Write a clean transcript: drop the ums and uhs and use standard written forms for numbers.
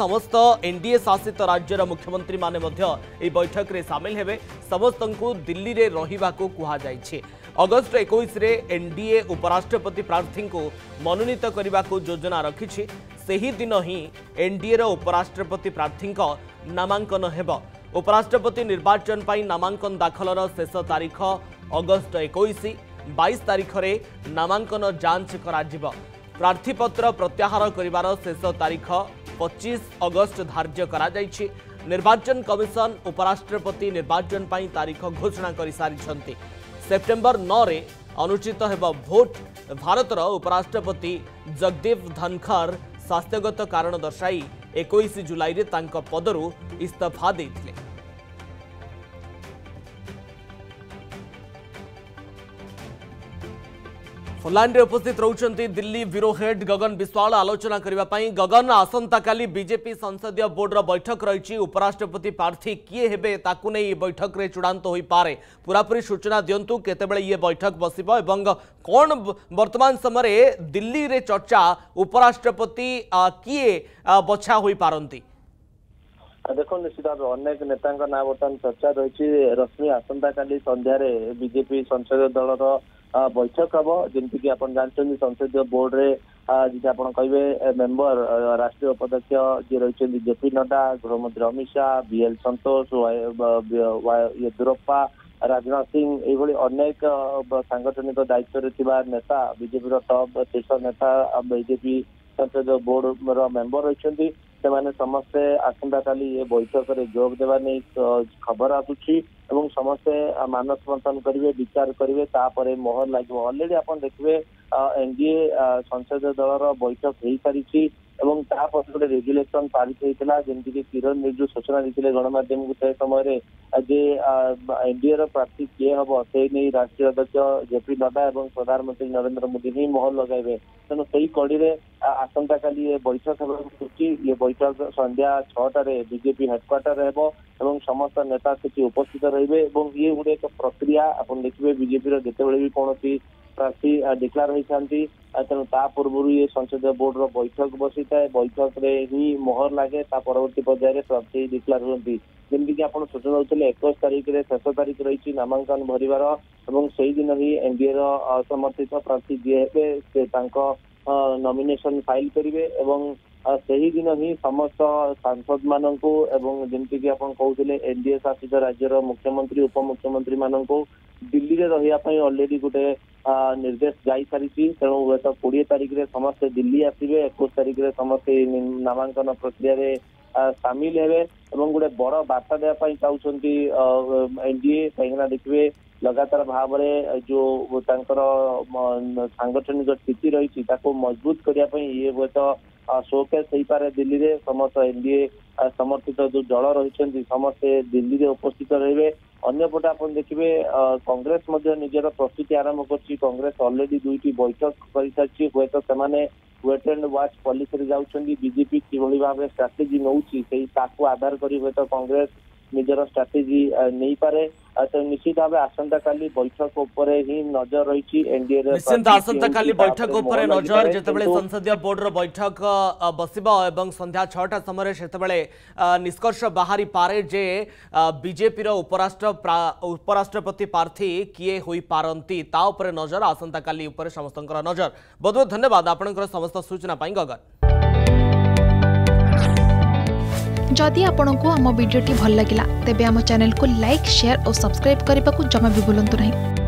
समस्त एनडीए शासित राज्यर मुख्यमंत्री माने बैठक में सामिल हेबे। समस्त को दिल्ली रे रहिबा को कुहा जाइछे। अगस्त 21 रे एनडीए उपराष्ट्रपति प्रार्थी को मनोनीत करने को योजना रखिछि। सेही दिन ही एनडीए रो उपराष्ट्रपति प्रार्थी नामांकन हेब। उपराष्ट्रपति निर्वाचन पर नामांकन दाखलर शेष तारीख अगस्त 21। 22 तारीख रे नामांकन जांच करा। प्रार्थीपत्र प्रत्याहार करिवार शेष तारीख 25 अगस्त धार्य करा जाइछि। निर्वाचन कमिशन उपराष्ट्रपति निर्वाचन पर तारीख घोषणा कर सारी। सेप्टेम्बर 9 रे अनुष्ठित हेब भोट। भारतर उपराष्ट्रपति जगदीप धनखर स्वास्थ्यगत कारण दर्शाई 21 जुलाई रे तांका पदरु इस्तीफा देथिले। फोनलाइन रे उपस्थित रहउछंती दिल्ली ब्यूरो हेड गगन बिस्वाल आलोचना करिबा पई। गगन, आसंता काली बीजेपी संसदीय बोर्ड रो बैठक रही। उपराष्ट्रपति प्रार्थी किए हेबे ताकू नै बैठक रे चूड़ांत होई पारे। पूरापूरी सूचना दियंतु केतेबेले ये बैठक बसिबो एवं कोन वर्तमान समय दिल्ली रे चर्चा उपराष्ट्रपति किए बछा होई पारंती। देखो निश्चित भाव अनेक नेता ना बर्तमान चर्चा रही। रश्मि आसंता काली संध्यार बीजेपी संसदीय दलर बैठक हम जमीक आप जानते संसदीय बोर्ड रे आप कहे मेंबर राष्ट्रीय उपाध्यक्ष जी रही जेपी नड्डा, गृहमंत्री अमित शाह, बीएल संतोष, येदुरप्पा, राजनाथ सिंह ये अनेक सांगठनिक दायित्व नेता बीजेपी टॉप शीर्ष नेता बीजेपी संसदीय बोर्ड मेंबर रही। से समस्ते आसंता काली ये बैठक में जोग देवा नहीं खबर आसुची एवं समस्ते मानस मंथन करेंगे, विचार करेंगे, तापर मोहर लगे। अलरेडी आप देखिए एनडीए संसदीय दलर बैठक हो सारी एवं गोटे रेजुलेसन पारित होता जमीक किरण रिजिजू सूचना देते गणमाध्यम को से समय एनडीए प्रार्थी किए हम से नहीं राष्ट्रीय अध्यक्ष जेपी नड्डा और प्रधानमंत्री नरेंद्र मोदी ही मोहर लगाइबे। तेणु से कड़ी में आसंता काली ये बैठक ये बैठक संध्या 6टार बीजेपी हेडक्वार्टर एवं समस्त नेता से उपस्थित रहिबे। ये गोटे एक प्रक्रिया आप देखिए बीजेपी जितेबाला भी कौन प्रार्थी डिक्लेयर होती तेणु ता पूर्व ये संसदीय बोर्ड रो बैठक बसी था। बैठक रे ही मोहर लगे परवर्ती पर्यायर प्रार्थी डिक्लेयर होती। जमीक आप सूचना देते 21 तारीख में शेष तारीख रही नामांकन भरवार और से दिन ही एनडीए समर्थित प्रार्थी जी नॉमिनेशन फाइल करेंगे और से ही दिन ही समस्त सांसद मानक जमीक आप कहते एनडीए शासित राज्यर मुख्यमंत्री उपमुख्यमंत्री मानक दिल्ली में रही अलरेडी गोटे निर्देश जाई सारी। तेणु हूँ 20 तारीख में समस्ते दिल्ली आसवे। 21 तारीख में समस्ते नामांकन प्रक्रिया सामिल हेबे और गोटे बड़ बार्ता देवाई चाहते एनडीए कहीं देखिए लगातार भाव में जो सांगठनिक स्थिति रही मजबूत करने ये हूँ शोकेस हो पारे दिल्ली में। समस्त एनडीए समर्थित जो दल रही समस्ते दिल्ली में उपस्थित रहे। अन्यपटे आप देखिए कांग्रेस निजर प्रस्तुति आरंभ कर। कांग्रेस अलरेडी 2टी बैठक कर सारी। हूँ से वेट एंड वाच पॉलिसी जाऊँगी बीजेपी किभली भाव स्ट्राटेजी नौ आधार कर कांग्रेस निजर स्ट्राटेजी नहीं पारे। तो निश्चित भाव आसंता काली बैठक उपर ही नजर रही एनडीए निश्चित आसंता काली बैठक उपर नजर जितेबाला संसदीय बोर्ड रो बैठक बसिबा एवं संध्या 6टा समय सेतेबाला निष्कर्ष बाहरी पारे जे बीजेपी रो उपराष्ट्रपति प्रार्थी किए होई पारंती ता उपर नजर आसंता काली उपर समस्तंकर नजर। बहुत बहुत धन्यवाद आपनकर समस्त सूचना पाई गगन। जदि आपंक आम भिडी भल लगा तेब आम चैनल को लाइक, शेयर और सब्सक्राइब करने को जमा भी भूलु नहीं।